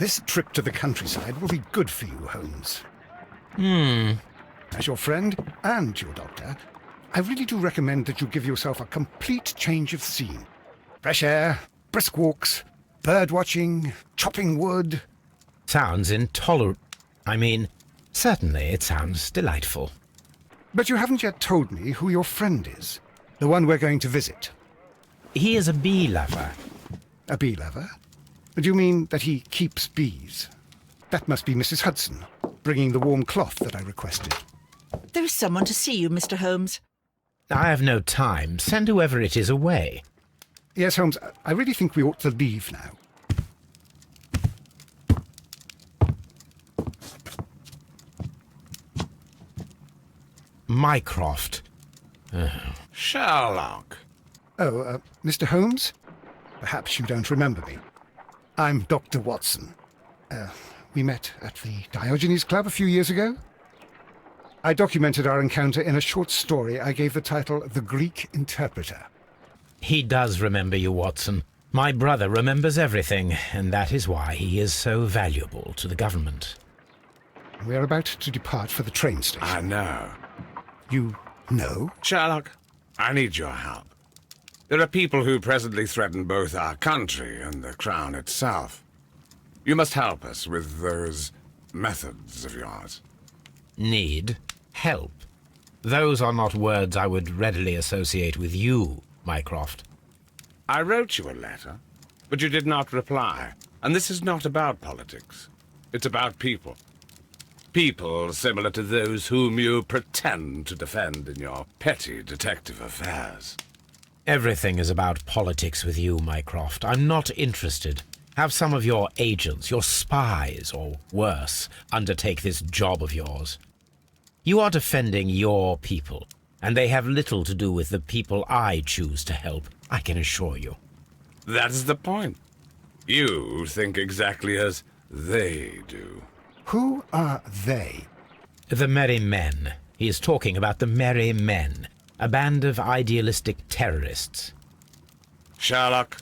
This trip to the countryside will be good for you, Holmes. As your friend and your doctor, I really do recommend that you give yourself a complete change of scene. Fresh air, brisk walks, bird watching, chopping wood. Sounds intolerable. Certainly it sounds delightful. But you haven't yet told me who your friend is, the one we're going to visit. He is a bee lover. A bee lover? Do you mean that he keeps bees? That must be Mrs. Hudson, bringing the warm cloth that I requested. There is someone to see you, Mr. Holmes. I have no time. Send whoever it is away. Yes, Holmes, I really think we ought to leave now. Mycroft. Sherlock. Oh, Mr. Holmes? Perhaps you don't remember me. I'm Dr. Watson. We met at the Diogenes Club a few years ago. I documented our encounter in a short story I gave the title The Greek Interpreter. He does remember you, Watson. My brother remembers everything, and that is why he is so valuable to the government. We're about to depart for the train station. I know. You know? Sherlock, I need your help. There are people who presently threaten both our country and the Crown itself. You must help us with those methods of yours. Need help. Those are not words I would readily associate with you, Mycroft. I wrote you a letter, but you did not reply. And this is not about politics. It's about people. People similar to those whom you pretend to defend in your petty detective affairs. Everything is about politics with you, Mycroft. I'm not interested. Have some of your agents, your spies, or worse, undertake this job of yours. You are defending your people, and they have little to do with the people I choose to help, I can assure you. That's the point. You think exactly as they do. Who are they? The Merry Men. He is talking about the Merry Men, a band of idealistic terrorists. Sherlock,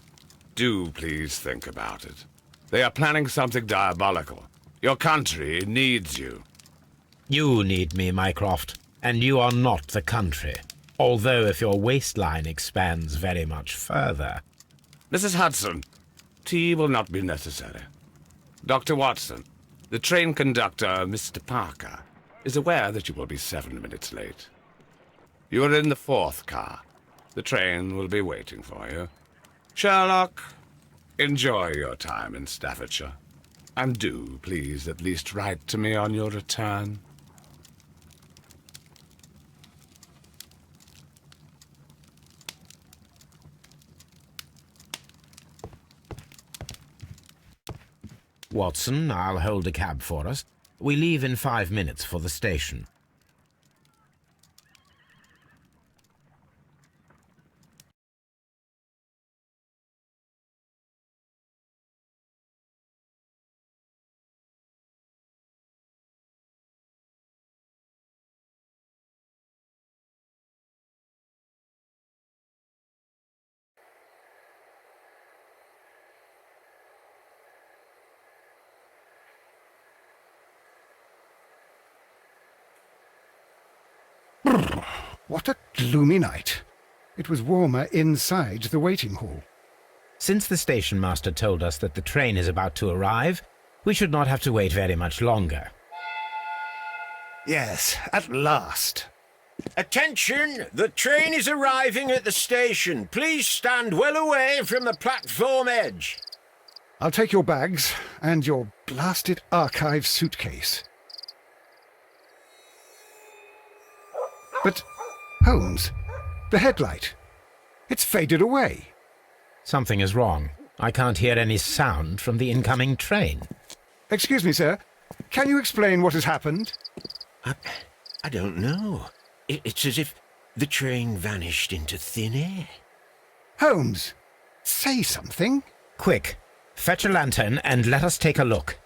do please think about it. They are planning something diabolical. Your country needs you. You need me, Mycroft, and you are not the country. Although if your waistline expands very much further. Mrs. Hudson, tea will not be necessary. Dr. Watson, the train conductor, Mr. Parker, is aware that you will be 7 minutes late. You are in the 4th car. The train will be waiting for you. Sherlock, enjoy your time in Staffordshire. And do, please, at least write to me on your return. Watson, I'll hold a cab for us. We leave in 5 minutes for the station. What a gloomy night. It was warmer inside the waiting hall. Since the station master told us that the train is about to arrive, we should not have to wait very much longer. Yes, at last. Attention! The train is arriving at the station. Please stand well away from the platform edge. I'll take your bags and your blasted archive suitcase. But, Holmes, the headlight. It's faded away. Something is wrong. I can't hear any sound from the incoming train. Excuse me, sir. Can you explain what has happened? I don't know. It's as if the train vanished into thin air. Holmes, say something. Quick, fetch a lantern and let us take a look.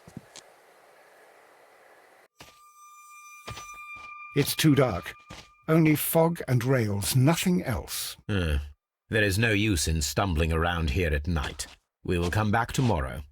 It's too dark. Only fog and rails, nothing else. There is no use in stumbling around here at night. We will come back tomorrow.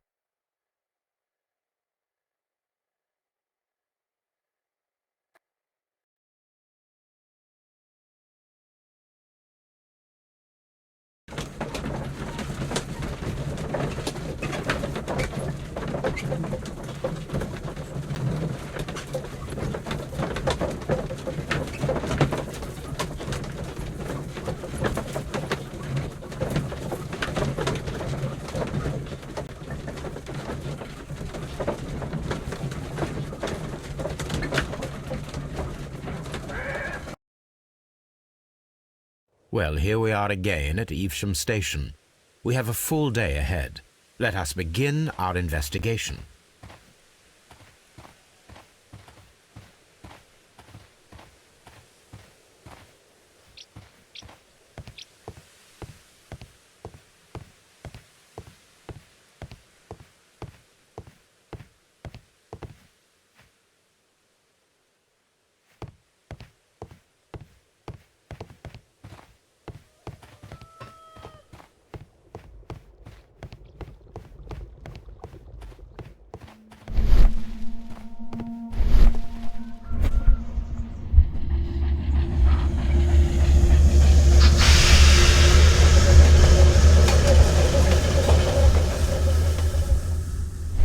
Well, here we are again at Evesham Station. We have a full day ahead. Let us begin our investigation.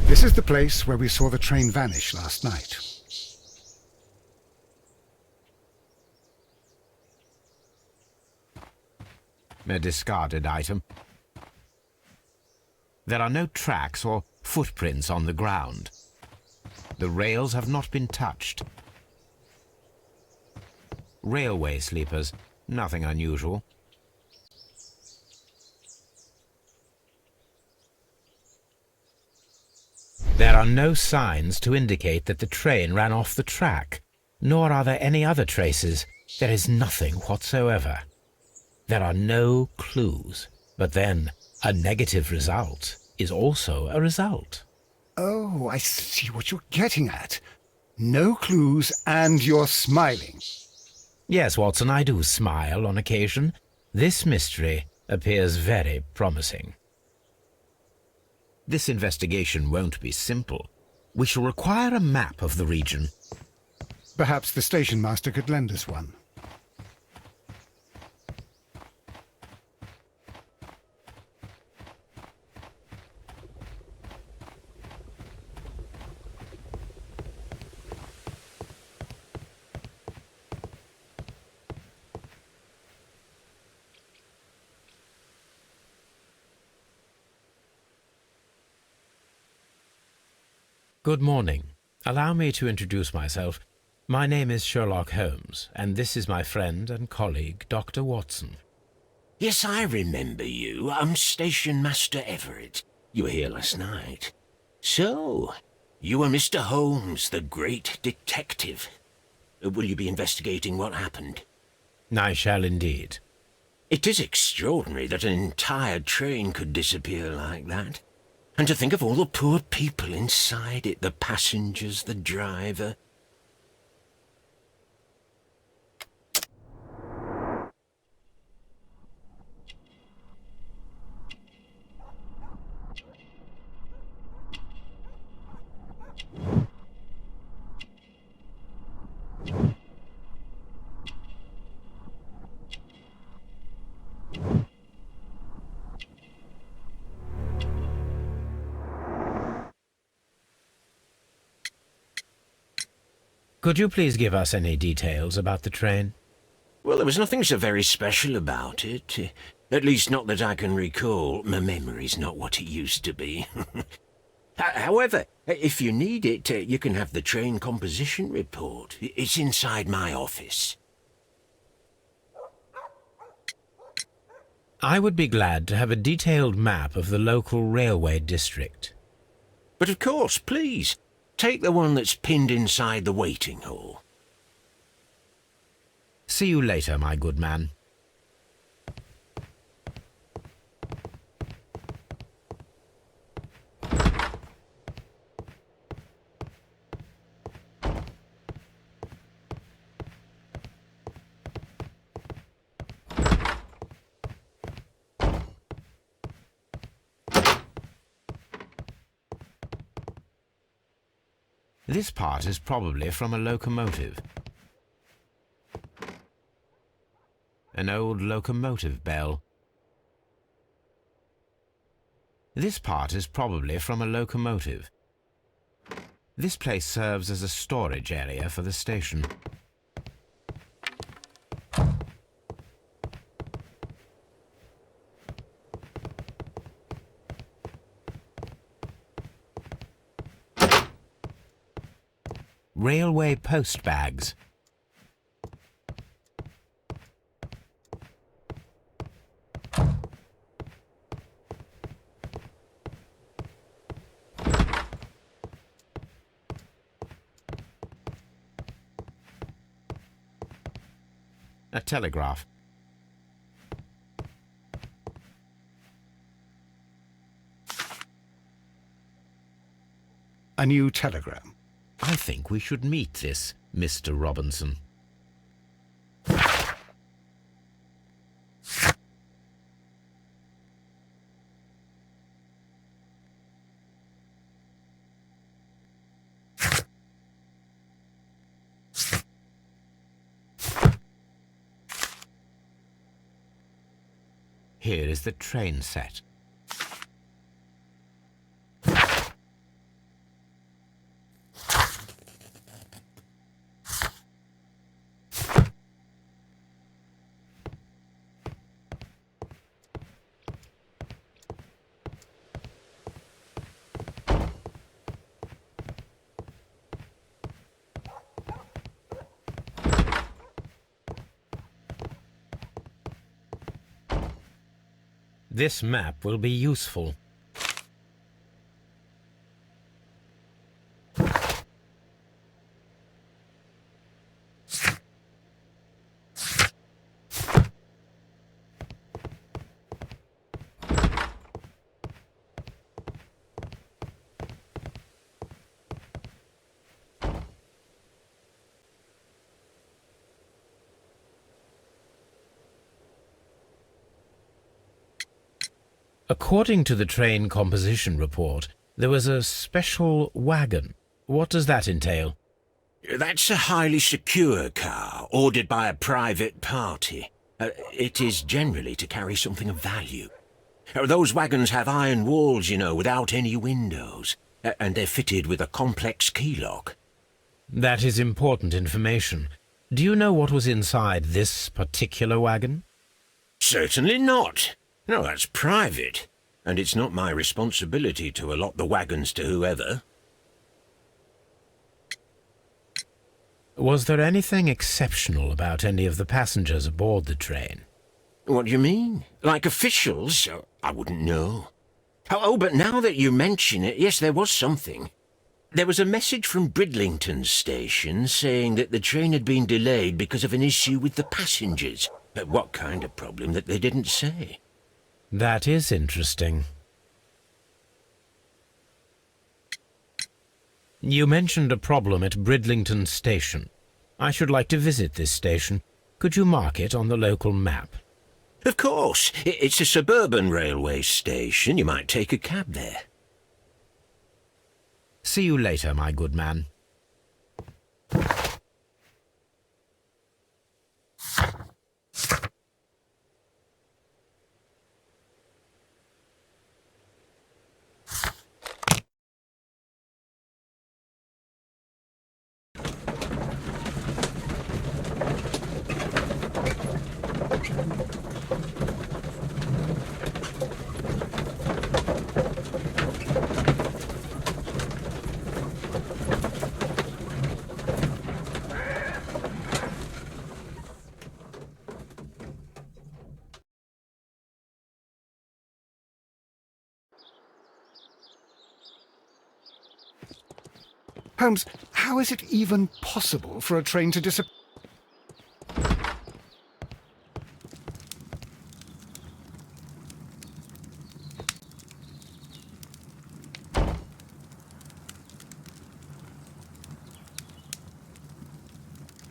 This is the place where we saw the train vanish last night. A discarded item. There are no tracks or footprints on the ground. The rails have not been touched. Railway sleepers, nothing unusual. There are no signs to indicate that the train ran off the track, nor are there any other traces. There is nothing whatsoever. There are no clues. But then, a negative result is also a result. Oh, I see what you're getting at. No clues and you're smiling. Yes, Watson, I do smile on occasion. This mystery appears very promising. This investigation won't be simple. We shall require a map of the region. Perhaps the station master could lend us one. Good morning. Allow me to introduce myself. My name is Sherlock Holmes, and this is my friend and colleague, Dr. Watson. Yes, I remember you. I'm Station Master Everett. You were here last night. So, you are Mr. Holmes, the great detective. Will you be investigating what happened? I shall indeed. It is extraordinary that an entire train could disappear like that. And to think of all the poor people inside it, the passengers, the driver. Could you please give us any details about the train? Well, there was nothing so very special about it. At least not that I can recall. My memory's not what it used to be. However, if you need it, you can have the train composition report. It's inside my office. I would be glad to have a detailed map of the local railway district. But of course, please. Take the one that's pinned inside the waiting hall. See you later, my good man. This part is probably from a locomotive. An old locomotive bell. This part is probably from a locomotive. This place serves as a storage area for the station. Railway post bags. A telegraph. A new telegram. I think we should meet this Mr. Robinson. Here is the train set. This map will be useful. According to the train composition report, there was a special wagon. What does that entail? That's a highly secure car, ordered by a private party. It is generally to carry something of value. Those wagons have iron walls, you know, without any windows, and they're fitted with a complex key lock. That is important information. Do you know what was inside this particular wagon? Certainly not. No, that's private, and it's not my responsibility to allot the wagons to whoever. Was there anything exceptional about any of the passengers aboard the train? What do you mean? Like officials? I wouldn't know. Oh, but now that you mention it, yes, there was something. There was a message from Bridlington station saying that the train had been delayed because of an issue with the passengers. But what kind of problem that they didn't say? That is interesting. You mentioned a problem at Bridlington Station. I should like to visit this station. Could you mark it on the local map? Of course. It's a suburban railway station. You might take a cab there. See you later, my good man. Holmes, how is it even possible for a train to disappear?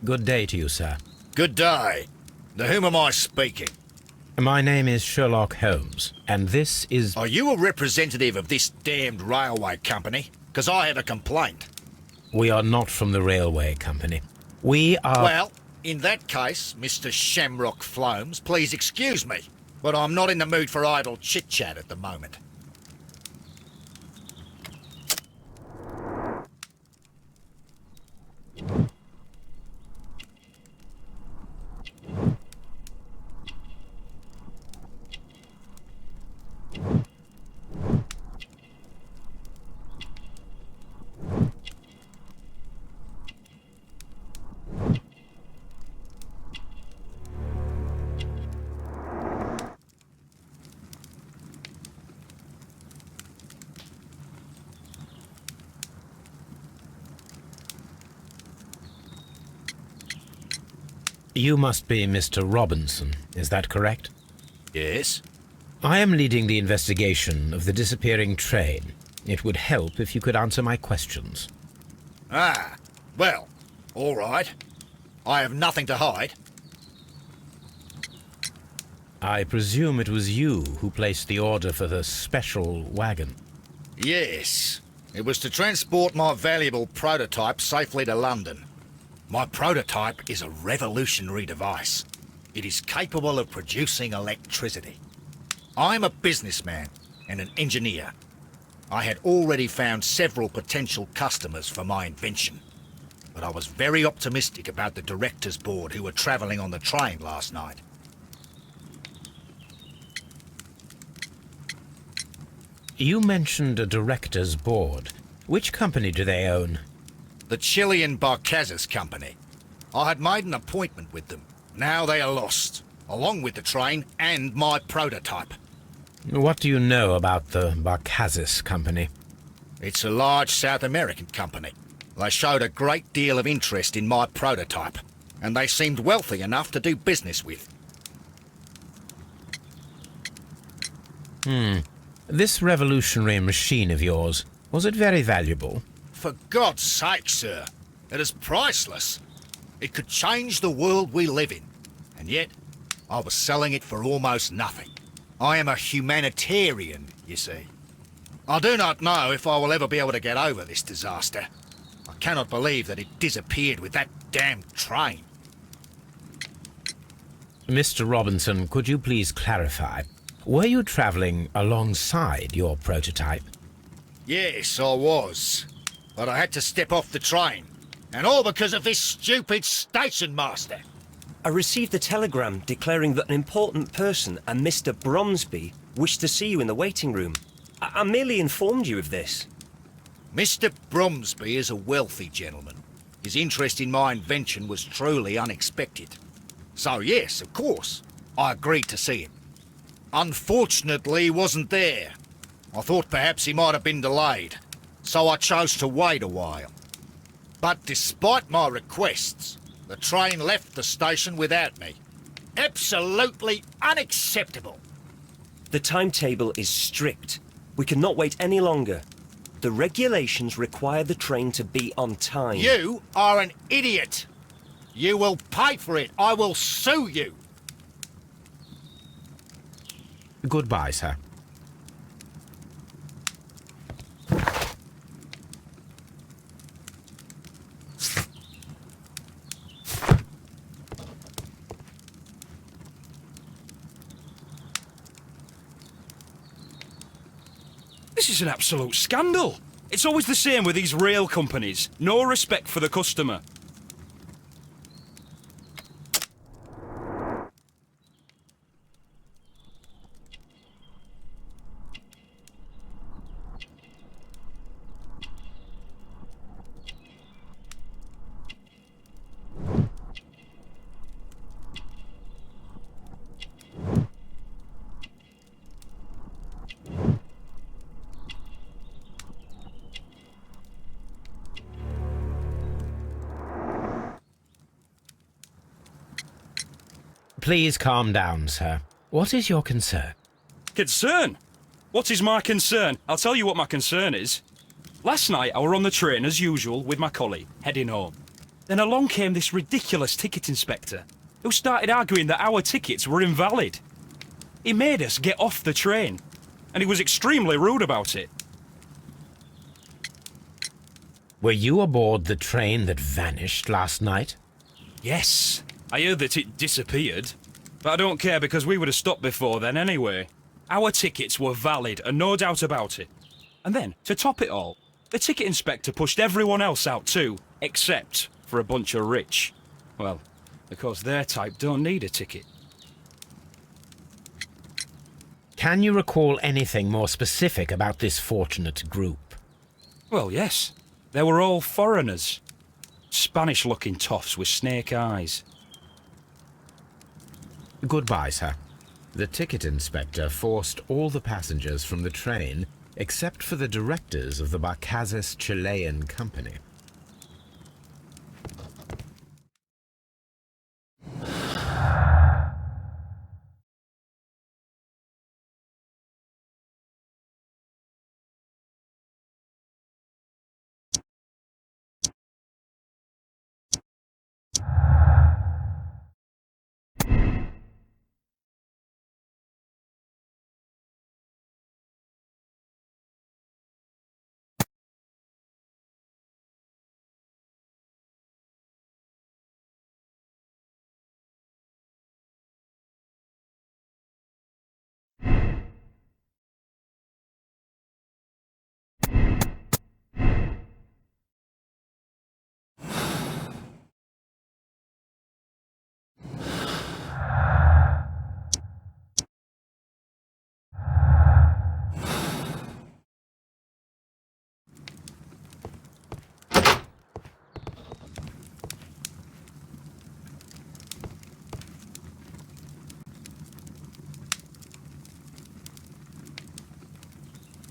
Good day to you, sir. Good day. To whom am I speaking? My name is Sherlock Holmes, and this is... Are you a representative of this damned railway company? Because I had a complaint. We are not from the railway company. We are... Well, in that case, Mr. Shamrock Flomes, please excuse me, but I'm not in the mood for idle chit-chat at the moment. You must be Mr. Robinson, is that correct? Yes? I am leading the investigation of the disappearing train. It would help if you could answer my questions. Ah, well, all right. I have nothing to hide. I presume it was you who placed the order for the special wagon. Yes. It was to transport my valuable prototype safely to London. My prototype is a revolutionary device. It is capable of producing electricity. I'm a businessman and an engineer. I had already found several potential customers for my invention, but I was very optimistic about the directors' board who were travelling on the train last night. You mentioned a director's board. Which company do they own? The Chilean Barcazes Company. I had made an appointment with them. Now they are lost, along with the train and my prototype. What do you know about the Barcazes Company? It's a large South American company. They showed a great deal of interest in my prototype, and they seemed wealthy enough to do business with. This revolutionary machine of yours, was it very valuable? For God's sake, sir, it is priceless. It could change the world we live in, and yet I was selling it for almost nothing. I am a humanitarian, you see. I do not know if I will ever be able to get over this disaster. I cannot believe that it disappeared with that damned train. Mr. Robinson, could you please clarify? Were you travelling alongside your prototype? Yes, I was. But I had to step off the train. And all because of this stupid station master. I received a telegram declaring that an important person, a Mr. Bromsby, wished to see you in the waiting room. I merely informed you of this. Mr. Bromsby is a wealthy gentleman. His interest in my invention was truly unexpected. So yes, of course, I agreed to see him. Unfortunately, he wasn't there. I thought perhaps he might have been delayed, so I chose to wait a while. But despite my requests, the train left the station without me. Absolutely unacceptable. The timetable is strict. We cannot wait any longer. The regulations require the train to be on time. You are an idiot. You will pay for it. I will sue you. Goodbye, sir. This is an absolute scandal. It's always the same with these rail companies. No respect for the customer. Please calm down, sir. What is your concern? Concern? What is my concern? I'll tell you what my concern is. Last night I were on the train as usual with my colleague, heading home. Then along came this ridiculous ticket inspector, who started arguing that our tickets were invalid. He made us get off the train, and he was extremely rude about it. Were you aboard the train that vanished last night? Yes, I heard that it disappeared, but I don't care because we would have stopped before then anyway. Our tickets were valid and no doubt about it. And then, to top it all, the ticket inspector pushed everyone else out too, except for a bunch of rich. Well, because their type don't need a ticket. Can you recall anything more specific about this fortunate group? Well, yes. They were all foreigners. Spanish-looking toffs with snake eyes. Goodbye, sir. The ticket inspector forced all the passengers from the train except for the directors of the Barcazes Chilean Company.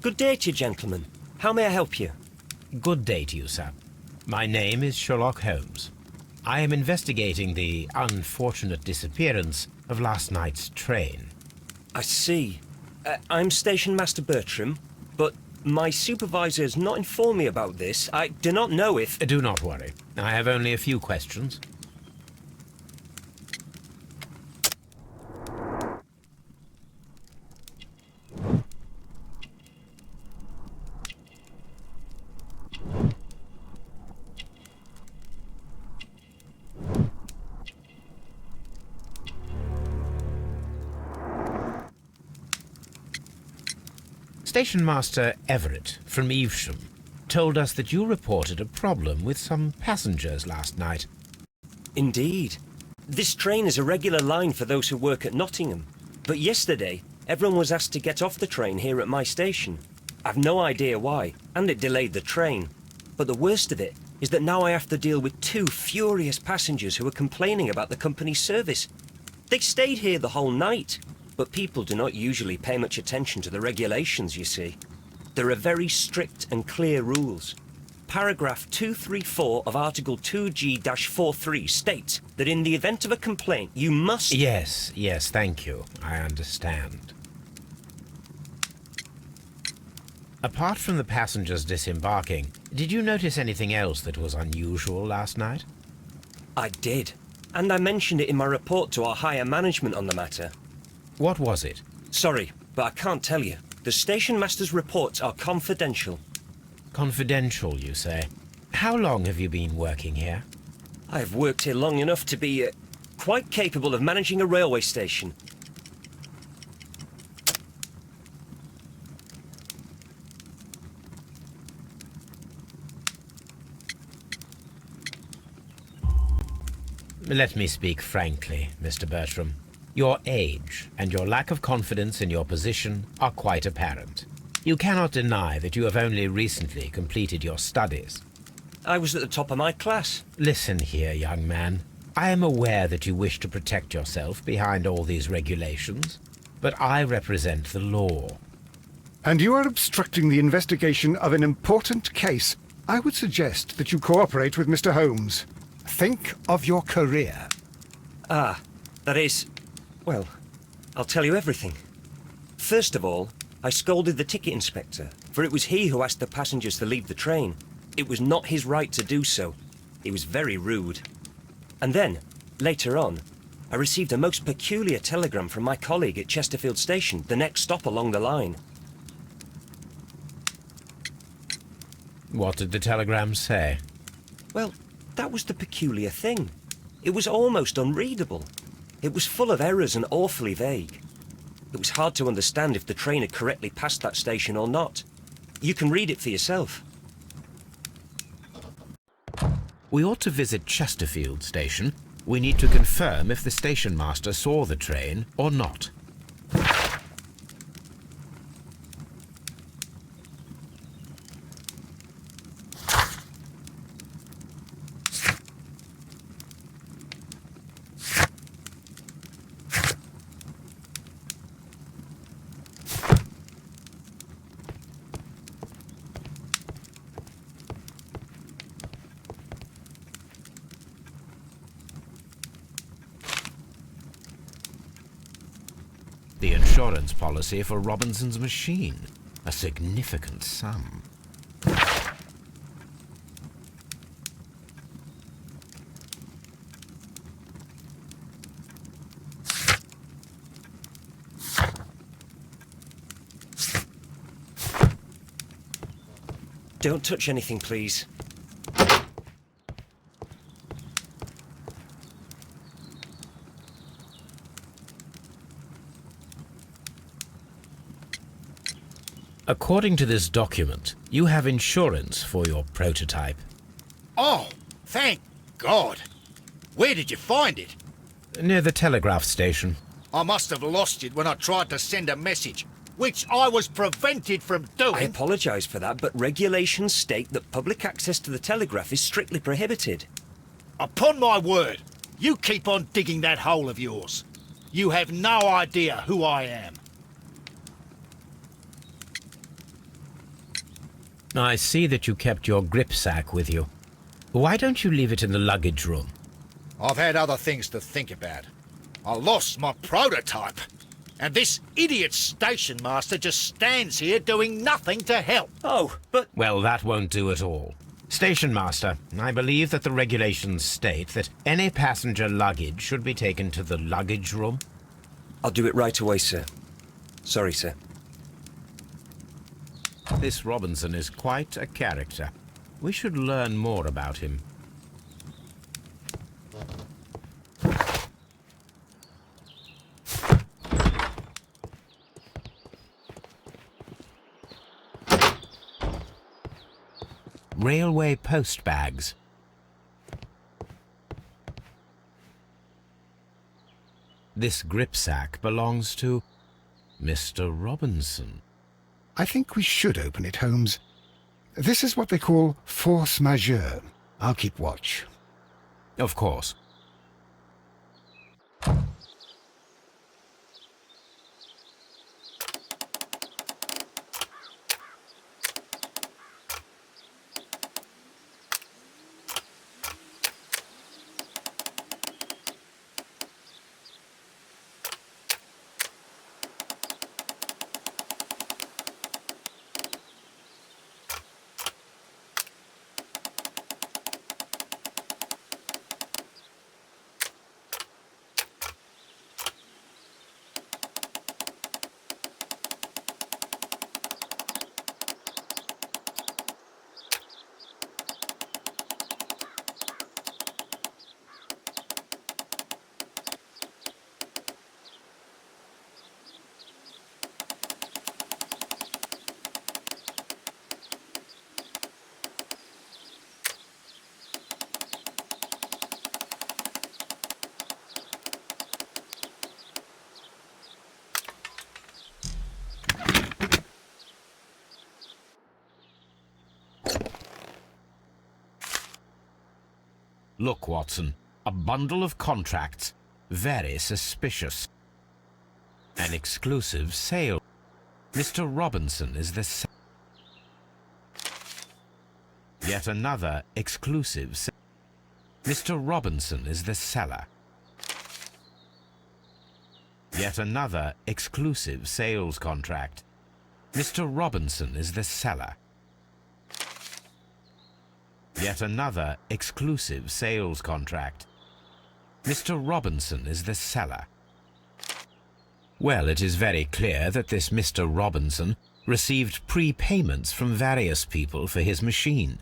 Good day to you, gentlemen. How may I help you? Good day to you, sir. My name is Sherlock Holmes. I am investigating the unfortunate disappearance of last night's train. I see. I'm Station Master Bertram, but my supervisor has not informed me about this. I do not know if... Do not worry. I have only a few questions. Station Master Everett from Evesham told us that you reported a problem with some passengers last night. Indeed. This train is a regular line for those who work at Nottingham. But yesterday, everyone was asked to get off the train here at my station. I've no idea why, and it delayed the train. But the worst of it is that now I have to deal with 2 furious passengers who are complaining about the company's service. They stayed here the whole night. But people do not usually pay much attention to the regulations, you see. There are very strict and clear rules. Paragraph 234 of Article 2G-43 states that in the event of a complaint, you must... Yes, thank you. I understand. Apart from the passengers disembarking, did you notice anything else that was unusual last night? I did. And I mentioned it in my report to our higher management on the matter. What was it? Sorry, but I can't tell you. The station master's reports are confidential. Confidential, you say? How long have you been working here? I have worked here long enough to be quite capable of managing a railway station. Let me speak frankly, Mr. Bertram. Your age and your lack of confidence in your position are quite apparent. You cannot deny that you have only recently completed your studies. I was at the top of my class. Listen here, young man. I am aware that you wish to protect yourself behind all these regulations, but I represent the law. And you are obstructing the investigation of an important case. I would suggest that you cooperate with Mr. Holmes. Think of your career. Ah, that is... Well, I'll tell you everything. First of all, I scolded the ticket inspector, for it was he who asked the passengers to leave the train. It was not his right to do so. He was very rude. And then, later on, I received a most peculiar telegram from my colleague at Chesterfield Station, the next stop along the line. What did the telegram say? Well, that was the peculiar thing. It was almost unreadable. It was full of errors and awfully vague. It was hard to understand if the train had correctly passed that station or not. You can read it for yourself. We ought to visit Chesterfield Station. We need to confirm if the station master saw the train or not. The insurance policy for Robinson's machine. A significant sum. Don't touch anything, please. According to this document, you have insurance for your prototype. Oh, thank God. Where did you find it? Near the telegraph station. I must have lost it when I tried to send a message, which I was prevented from doing. I apologise for that, but regulations state that public access to the telegraph is strictly prohibited. Upon my word, you keep on digging that hole of yours. You have no idea who I am. I see that you kept your gripsack with you. Why don't you leave it in the luggage room? I've had other things to think about. I lost my prototype. And this idiot station master just stands here doing nothing to help. Oh, but... Well, that won't do at all. Station Master, I believe that the regulations state that any passenger luggage should be taken to the luggage room. I'll do it right away, sir. Sorry, sir. This Robinson is quite a character. We should learn more about him. Railway post bags. This gripsack belongs to Mr. Robinson. I think we should open it, Holmes. This is what they call force majeure. I'll keep watch. Of course. Look, Watson, a bundle of contracts. Very suspicious. An exclusive sale. Mr. Robinson is the Yet another exclusive Mr. Robinson is the seller. Yet another exclusive sales contract. Mr. Robinson is the seller. Yet another exclusive sales contract. Mr. Robinson is the seller. Well, it is very clear that this Mr. Robinson received prepayments from various people for his machine.